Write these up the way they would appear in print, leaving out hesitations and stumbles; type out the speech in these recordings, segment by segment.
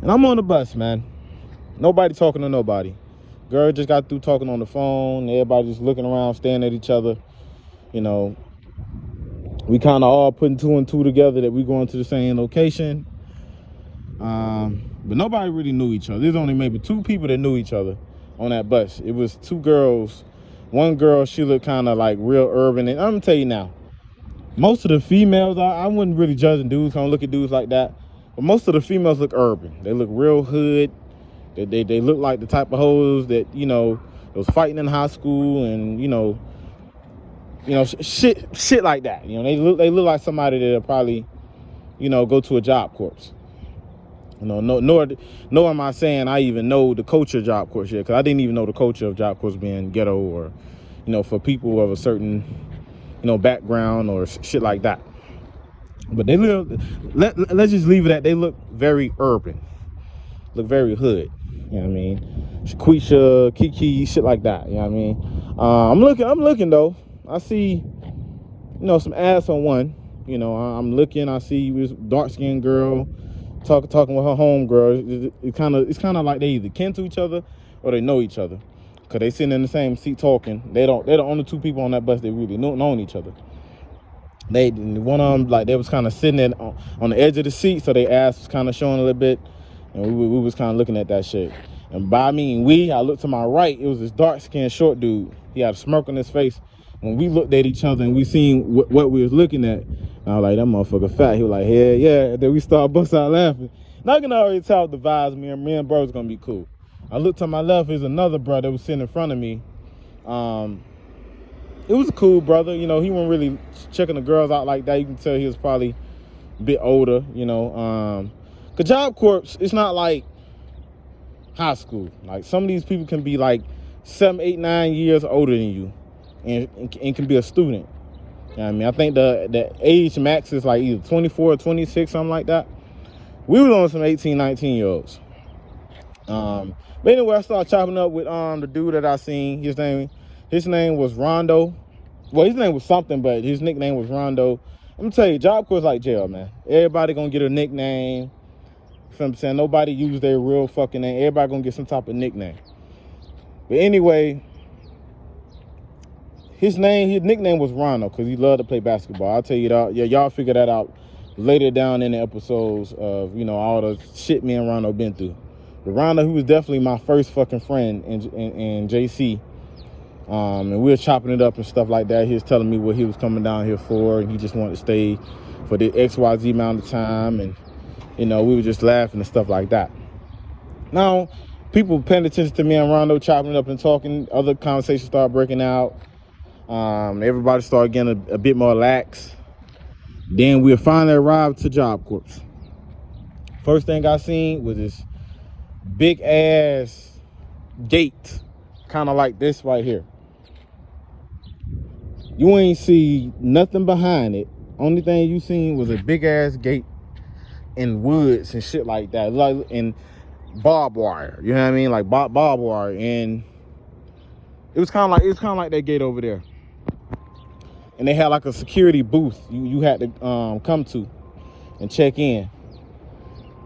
And I'm on the bus, man. Nobody talking to nobody. Girl just got through talking on the phone. Everybody just looking around, staring at each other. You know, we kind of all putting 2 and 2 together that we going to the same location. But nobody really knew each other. There's only maybe 2 people that knew each other on that bus. It was 2 girls. One girl, she looked kind of like real urban. And I'm gonna tell you now, most of the females, I wouldn't really judge dudes. I don't look at dudes like that. But most of the females look urban. They look real hood. They look like the type of hoes that, you know, was fighting in high school and, you know, shit like that. You know, they look like somebody that'll probably, you know, go to a job corps. You know, nor am I saying I even know the culture of job corps yet, because I didn't even know the culture of job corps being ghetto or, you know, for people of a certain, you know, background or shit like that. But they live. Let's just leave it at they look very urban, look very hood. You know what I mean? Shaquisha, Kiki, shit like that. You know what I mean? I'm looking though. I see, you know, some ass on one. You know, I'm looking. I see this dark skinned girl talking with her homegirl. It's kind of like they either kin to each other or they know each other, cause they sitting in the same seat talking. They're the only 2 people on that bus that really known each other. One of them, like, they was kind of sitting on the edge of the seat, so their ass was kind of showing a little bit, and we was kind of looking at that shit. And by me, I looked to my right, it was this dark-skinned short dude. He had a smirk on his face. When we looked at each other and we seen what we was looking at, I was like, that motherfucker fat. He was like, hell yeah. And then we started busting out laughing. And I can already tell the vibes, me and bro was gonna be cool. I looked to my left, there's another brother that was sitting in front of me. It was a cool brother, you know, he wasn't really checking the girls out like that. You can tell he was probably a bit older, you know. Cause Job Corps, it's not like high school. Like, some of these people can be like 7, 8, 9 years older than you and can be a student. You know what I mean? I think the age max is like either 24 or 26, something like that. We was on some 18, 19-year-olds. But anyway, I started chopping up with the dude that I seen. His name was Rondo. Well, his name was something, but his nickname was Rondo. I'm gonna tell you, Job Corps is like jail, man. Everybody gonna get a nickname. You know what I'm saying? Nobody use their real fucking name. Everybody gonna get some type of nickname. But anyway, his nickname was Rondo because he loved to play basketball. I'll tell you that. Yeah, y'all figure that out later down in the episodes of, you know, all the shit me and Rondo been through. But Rondo, he was definitely my first fucking friend in JC. And we were chopping it up and stuff like that. He was telling me what he was coming down here for, and he just wanted to stay for the XYZ amount of time. And, you know, we were just laughing and stuff like that. Now, people paying attention to me and Rondo chopping it up and talking. Other conversations started breaking out. Everybody started getting a bit more lax. Then we finally arrived to Job Corps. First thing I seen was this big ass gate, kind of like this right here. You ain't see nothing behind it. Only thing you seen was a big ass gate in woods and shit like that, like in barbed wire. You know what I mean? Like barbed wire. And it was kind of like that gate over there. And they had like a security booth you had to come to and check in.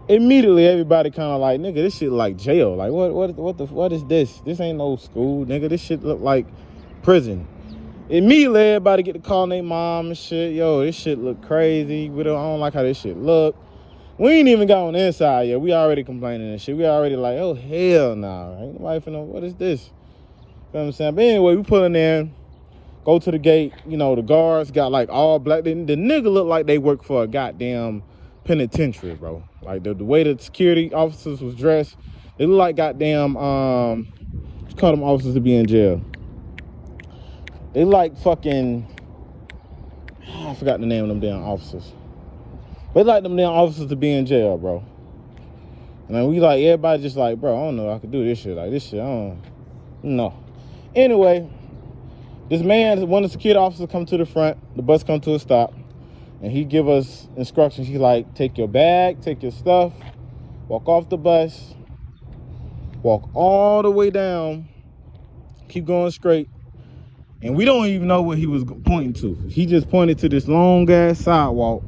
Immediately, everybody kind of like, nigga, this shit like jail. Like, what is this? This ain't no school, nigga. This shit look like prison. Immediately, everybody get to call their mom and shit. Yo, this shit look crazy. I don't like how this shit look. We ain't even got on the inside yet. We already complaining and shit. We already like, oh, hell nah. Ain't nobody finna, what is this? You know what I'm saying? But anyway, we pulling in. Go to the gate, you know, the guards got like all black. The nigga looked like they work for a goddamn penitentiary, bro. Like the way the security officers was dressed, they look like goddamn, just call them officers to be in jail. They like fucking, I forgot the name of them damn officers. They like them damn officers to be in jail, bro. And then we like, everybody just like, bro, I don't know if I could do this shit. Like, this shit, I don't know. Anyway, this man, one of the security officers come to the front, the bus come to a stop, and he give us instructions. He's like, take your bag, take your stuff, walk off the bus, walk all the way down, keep going straight. And we don't even know what he was pointing to. He just pointed to this long ass sidewalk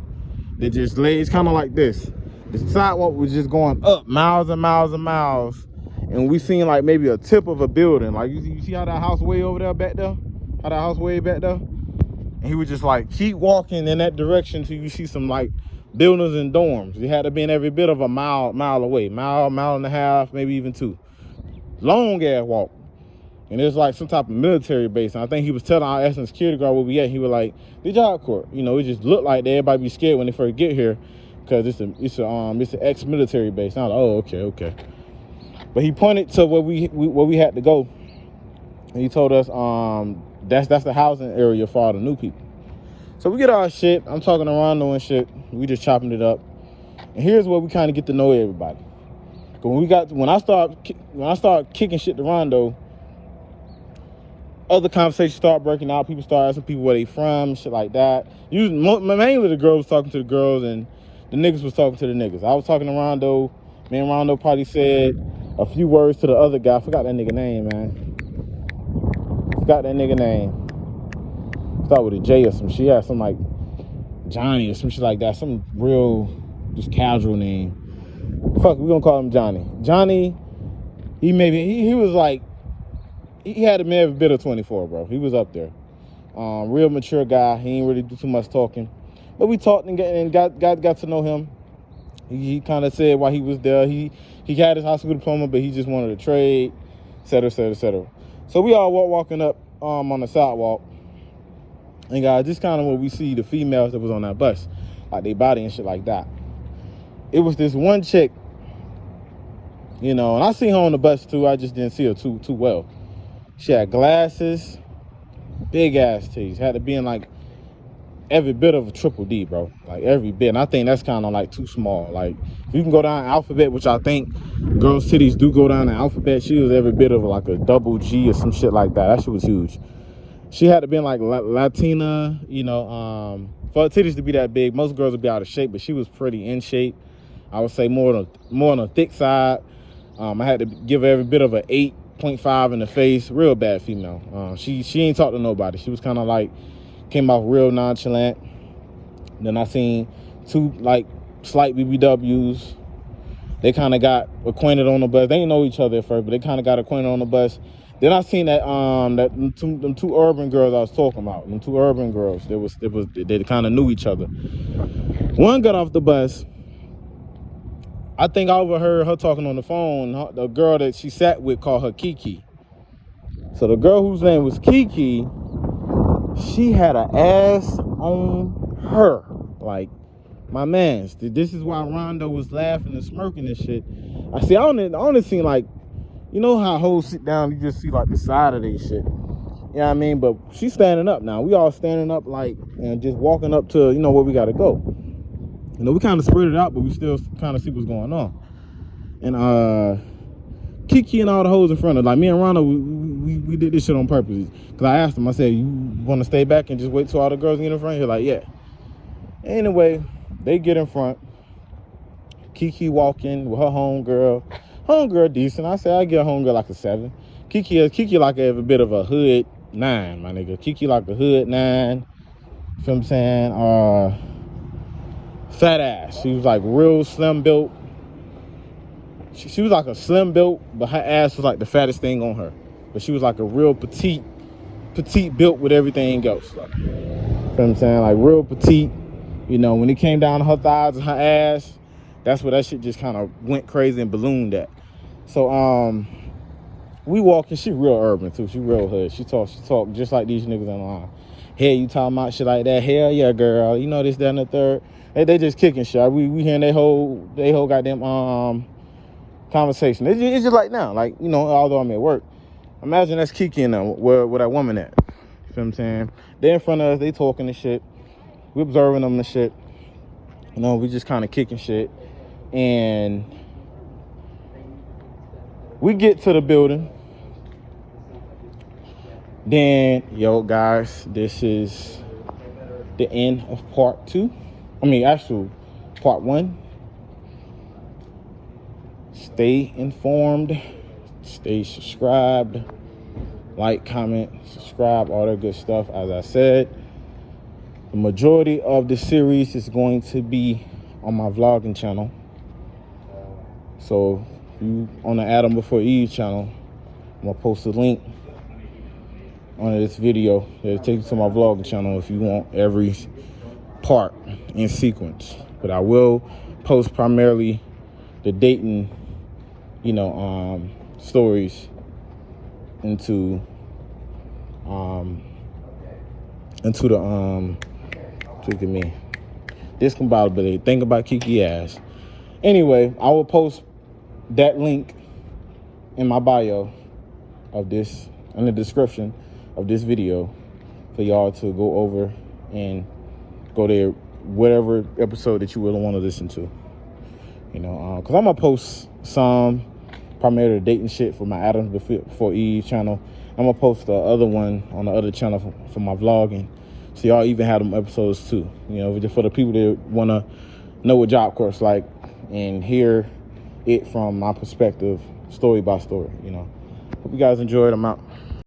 that just lays kind of like this. The sidewalk was just going up miles and miles and miles. And we seen like maybe a tip of a building. Like you see how that house way over there back there? How that house way back there? And he would just like keep walking in that direction till you see some like buildings and dorms. It had to be in every bit of a mile away. Mile and a half, maybe even 2. Long ass walk. And it was like some type of military base. And I think he was asking the security guard where we at. He was like, the job corp. You know, it just looked like everybody be scared when they first get here because it's an ex-military base. And I was like, oh, okay. But he pointed to where we had to go. And he told us that's the housing area for all the new people. So we get our shit. I'm talking to Rondo and shit. We just chopping it up. And here's where we kind of get to know everybody. When I start kicking shit to Rondo, other conversations start breaking out. People start asking people where they from, shit like that. Mainly the girls was talking to the girls and the niggas was talking to the niggas. I was talking to Rondo. Me and Rondo probably said a few words to the other guy. I forgot that nigga name, man. Start with a J or some shit. He had some like Johnny or some shit like that. Some real, just casual name. Fuck, we gonna call him Johnny. Johnny, he was like, he had a every bit of 24, bro. He was up there. Real mature guy. He ain't really do too much talking. But we talked and got to know him. He kind of said why he was there. He had his high school diploma, but he just wanted to trade, et cetera, et cetera, et cetera. So we all walking up on the sidewalk. And guys, this kind of where we see the females that was on that bus. Like they body and shit like that. It was this one chick, you know, and I seen her on the bus too. I just didn't see her too well. She had glasses, big ass titties. Had to be in like every bit of a triple D, bro. Like every bit. And I think that's kind of like too small. Like if you can go down alphabet, which I think girls' titties do go down the alphabet, she was every bit of like a double G or some shit like that. That shit was huge. She had to be in like Latina, you know, for her titties to be that big. Most girls would be out of shape, but she was pretty in shape. I would say more on the thick side. I had to give her every bit of an 8.5 in the face. Real bad female. She ain't talk to nobody. She was kind of like, came off real nonchalant. Then I seen 2 like slight BBWs. They kind of got acquainted on the bus. They didn't know each other at first, but they kind of got acquainted on the bus. Then I seen that them two urban girls I was talking about. Them 2 urban girls. They kind of knew each other. One got off the bus. I think I overheard her talking on the phone. The girl that she sat with called her Kiki. So the girl whose name was Kiki, she had an ass on her. Like, my man. This is why Rondo was laughing and smirking and shit. I only seen like, you know how hoes sit down, you just see like the side of their shit. You know what I mean? But she's standing up now. We all standing up like, and just walking up to, you know, where we gotta go. You know, we kind of spread it out, but we still kind of see what's going on. And Kiki and all the hoes in front of, like me and Rondo, we did this shit on purpose. Because I asked him, I said, you want to stay back and just wait till all the girls get in front? He's like, yeah. Anyway, they get in front. Kiki walking with her homegirl. Homegirl decent. I said, I give homegirl like a 7. Kiki like a bit of a hood 9, my nigga. Kiki like a hood 9. You feel what I'm saying? Fat ass. She was like real slim built. She was like a slim built, but her ass was like the fattest thing on her. But she was like a real petite built with everything else. Like, you know what I'm saying? Like real petite. You know, when it came down to her thighs and her ass, that's where that shit just kind of went crazy and ballooned at. So we walking. She real urban too. She real hood. She talk just like these niggas on the line. Hell, you talking about shit like that? Hell yeah, girl. You know this, that, and the third. They just kicking shit. We hearing they whole goddamn conversation. It's just like now, like, you know, although I'm at work. Imagine that's Kiki and them, where that woman at. You feel what I'm saying? They in front of us, they talking and shit. We observing them and shit. You know, we just kind of kicking shit. And we get to the building. Then, yo, guys, this is the end of part 2. Actual part 1. Stay informed. Stay subscribed. Like, comment, subscribe, all that good stuff. As I said, the majority of the series is going to be on my vlogging channel. So if you on the Adam Before Eve channel, I'm gonna post a link on this video that'll take you to my vlog channel if you want every part in sequence. But I will post primarily the dating, stories into the look at me, discombobulated. Think about Kiki ass. Anyway, I will post that link in my bio of this, in the description of this video, for y'all to go over and go there, whatever episode that you really want to listen to. Because I'm gonna post some primarily dating shit for my Adam Before Eve channel. I'm gonna post the other one on the other channel for my vlogging, so y'all even have them episodes too. Just for the people that wanna know what Job Corp's like and hear it from my perspective, story by story. Hope you guys enjoyed. I'm out.